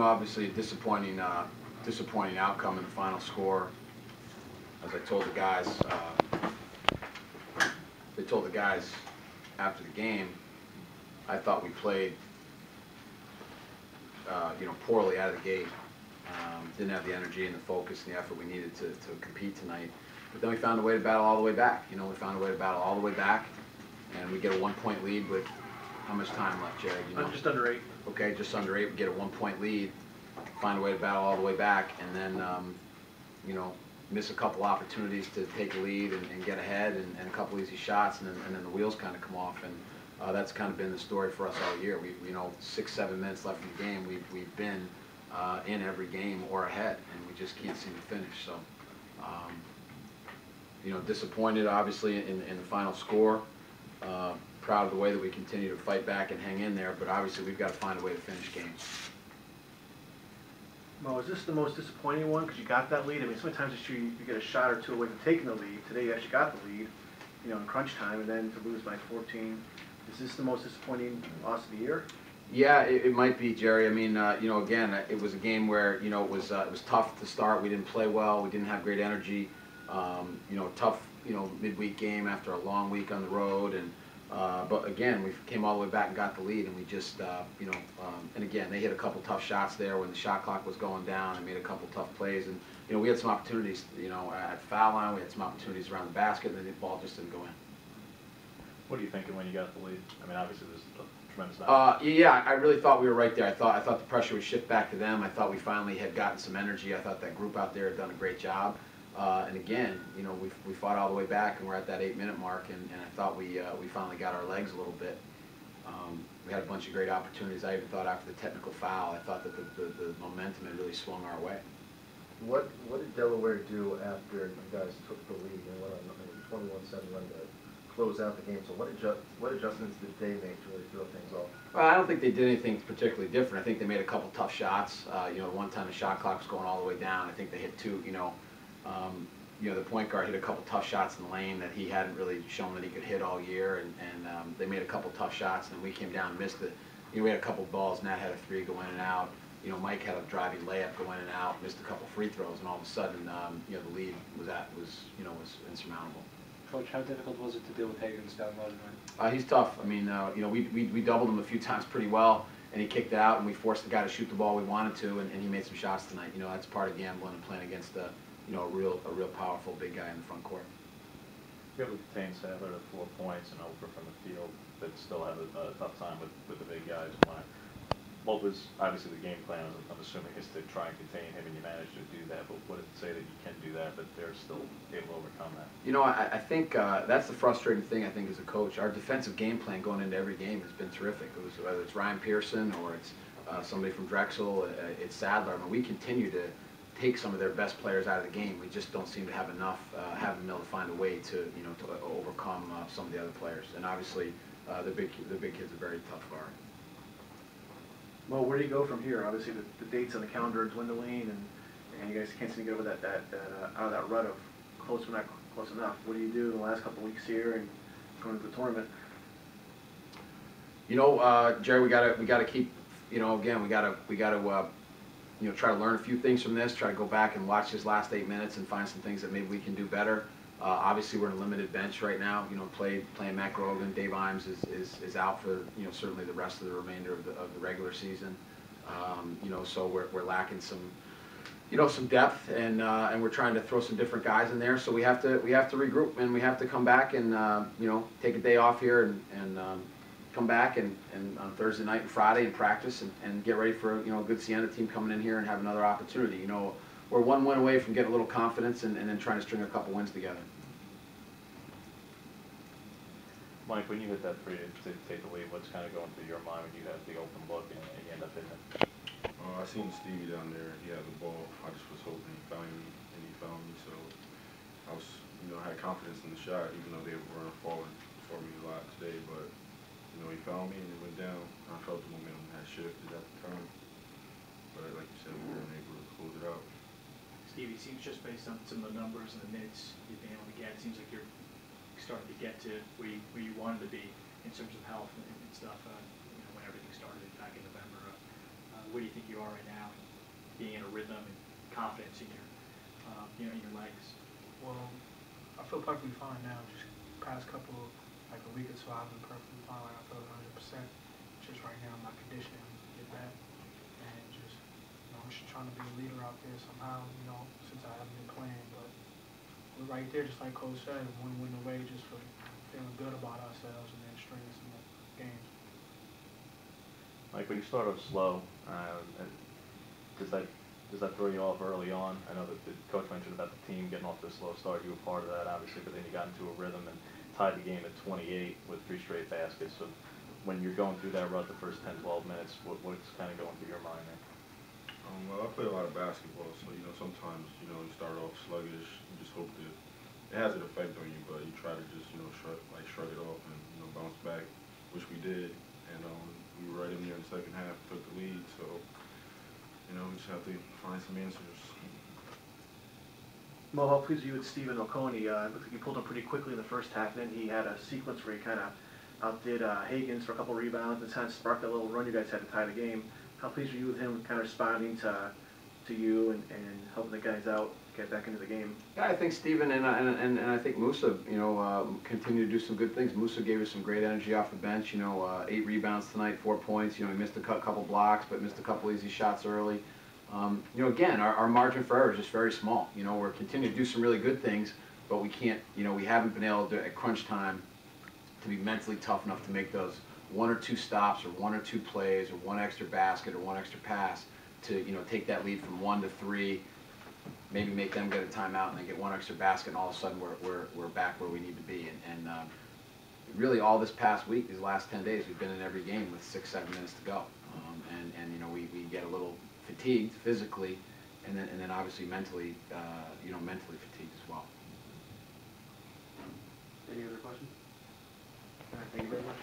obviously a disappointing outcome in the final score. As I told the guys, after the game, I thought we played, poorly out of the gate. Didn't have the energy and the focus and the effort we needed to compete tonight. But then we found a way to battle all the way back. We found a way to battle all the way back, and we get a 1-point lead with how much time left, Jared? Just under 8. Okay, just under 8. We get a 1-point lead, find a way to battle all the way back, and then, miss a couple opportunities to take a lead and get ahead, and a couple easy shots, and then the wheels kind of come off. And that's kind of been the story for us all year. 6-7 minutes left in the game. We've been in every game or ahead, and we just can't seem to finish. So, disappointed obviously in the final score. Proud of the way that we continue to fight back and hang in there, but obviously we've got to find a way to finish games. Well, is this the most disappointing one because you got that lead? I mean, sometimes it's true you get a shot or two away from taking the lead. Today you actually got the lead, in crunch time, and then to lose by 14. Is this the most disappointing loss of the year? Yeah, it might be, Jerry. I mean, again, it was a game where, it was tough to start. We didn't play well. We didn't have great energy. Tough, midweek game after a long week on the road. And but again, we came all the way back and got the lead. And we just, and again, they hit a couple tough shots there when the shot clock was going down and made a couple tough plays. And, we had some opportunities, at the foul line. We had some opportunities around the basket, and then the ball just didn't go in. What are you thinking when you got the lead? I mean, obviously there's a tremendous yeah, I really thought we were right there. I thought the pressure would shift back to them. I thought we finally had gotten some energy. I thought that group out there had done a great job. And again, we fought all the way back, and we're at that 8-minute mark, and I thought we finally got our legs a little bit. We had a bunch of great opportunities. I even thought after the technical foul, I thought that the momentum had really swung our way. What did Delaware do after you guys took the lead and went on a 21-7 run to close out the game? So what adjustments did they make to really throw things off? Well, I don't think they did anything particularly different. I think they made a couple tough shots. One time the shot clock was going all the way down. I think they hit 2. The point guard hit a couple tough shots in the lane that he hadn't really shown that he could hit all year, and they made a couple tough shots, and we came down and missed it. We had a couple balls. Nat had a 3 go in and out. Mike had a driving layup go in and out, missed a couple free throws, and all of a sudden, the lead was insurmountable. Coach, how difficult was it to deal with Higgins down low tonight? He's tough. I mean, we doubled him a few times pretty well, and he kicked out, and we forced the guy to shoot the ball we wanted to, and he made some shots tonight. That's part of gambling and playing against a real powerful big guy in the front court. You're able to contain Sadler to 4 points and over from the field, but still have a tough time with the big guys. What was obviously the game plan? I'm assuming is to try and contain him, and you managed to do that. But what did it say that you can do that, but they're still able to overcome that? I think that's the frustrating thing. I think as a coach, our defensive game plan going into every game has been terrific. Whether it's Ryan Pearson or it's somebody from Drexel, it's Sadler. I mean, we continue to take some of their best players out of the game. We just don't seem to have enough, haven't been able to find a way to overcome some of the other players. And obviously, the big kid's a very tough guard. Well, where do you go from here? Obviously, the dates on the calendar are dwindling, and you guys can't seem to get over that out of that rut of close but not close enough. What do you do in the last couple of weeks here and going to the tournament? Jerry, we gotta keep. Again, we gotta try to learn a few things from this. Try to go back and watch his last 8 minutes and find some things that maybe we can do better. Obviously, we're in a limited bench right now. Playing Matt Grogan, Dave Imes is out for certainly the rest of the remainder of the regular season. So we're lacking some depth, and we're trying to throw some different guys in there. So we have to regroup, and we have to come back and take a day off here and come back and on Thursday night and Friday and practice and get ready for a good Siena team coming in here and have another opportunity. We're 1 win away from getting a little confidence and then trying to string a couple wins together. Mike, when you hit that free to take the lead, what's kind of going through your mind when you have the open look and you end up hitting it? I seen Stevie down there. He had the ball. I just was hoping he found me, and he found me. So I was, I had confidence in the shot, even though they were falling for me a lot today. But he found me and it went down. I felt the momentum had shifted at the time. But like you said, we weren't able to close it out. Steve, it seems just based on some of the numbers and the minutes you've been able to get, it seems like you're starting to get to where you wanted to be in terms of health and stuff. When everything started back in November, where do you think you are right now, and being in a rhythm and confidence in your, in your legs? Well, I feel perfectly fine now. Just past couple, like a week or so, I've been perfectly fine. Like I feel 100%. Just right now, my conditioning needs to get back, and just, I'm just trying to be a leader out there somehow. Since I haven't been playing, but we're right there, just like Coach said, one win away, just for feeling good about ourselves and then stringing some more games. Like when you start off slow, does that throw you off early on? I know that the coach mentioned about the team getting off to a slow start. You were part of that, obviously, but then you got into a rhythm and tied the game at 28 with 3 straight baskets. So when you're going through that rut the first 10, 12 minutes, what's kind of going through your mind there? Well, I play a lot of basketball, so sometimes you start off sluggish. You just hope that it has an effect on you, but you try to just shrug it off and bounce back, which we did. And we were right in there in the second half, took the lead. So we just have to find some answers. Mo, how pleased are you with Stephen Oconee? It looks like he pulled him pretty quickly in the first half. Then he had a sequence where he kind of outdid Higgins for a couple rebounds and kind of sparked that little run you guys had to tie the game. How pleased are you with him kind of responding to you and helping the guys out get back into the game? Yeah, I think Steven and I think Musa, continue to do some good things. Musa gave us some great energy off the bench. 8 rebounds tonight, 4 points. He missed a couple blocks, but missed a couple easy shots early. Again, our margin for error is just very small. We're continuing to do some really good things, but we can't. We haven't been able to at crunch time to be mentally tough enough to make those 1 or 2 stops or 1 or 2 plays or 1 extra basket or 1 extra pass to take that lead from 1 to 3. Maybe make them get a timeout and then get 1 extra basket, and all of a sudden we're back where we need to be. And really, all this past week, these last 10 days, we've been in every game with 6-7 minutes to go, we get a little fatigued physically, and then obviously mentally, mentally fatigued as well. Any other questions? All right, thank you very much.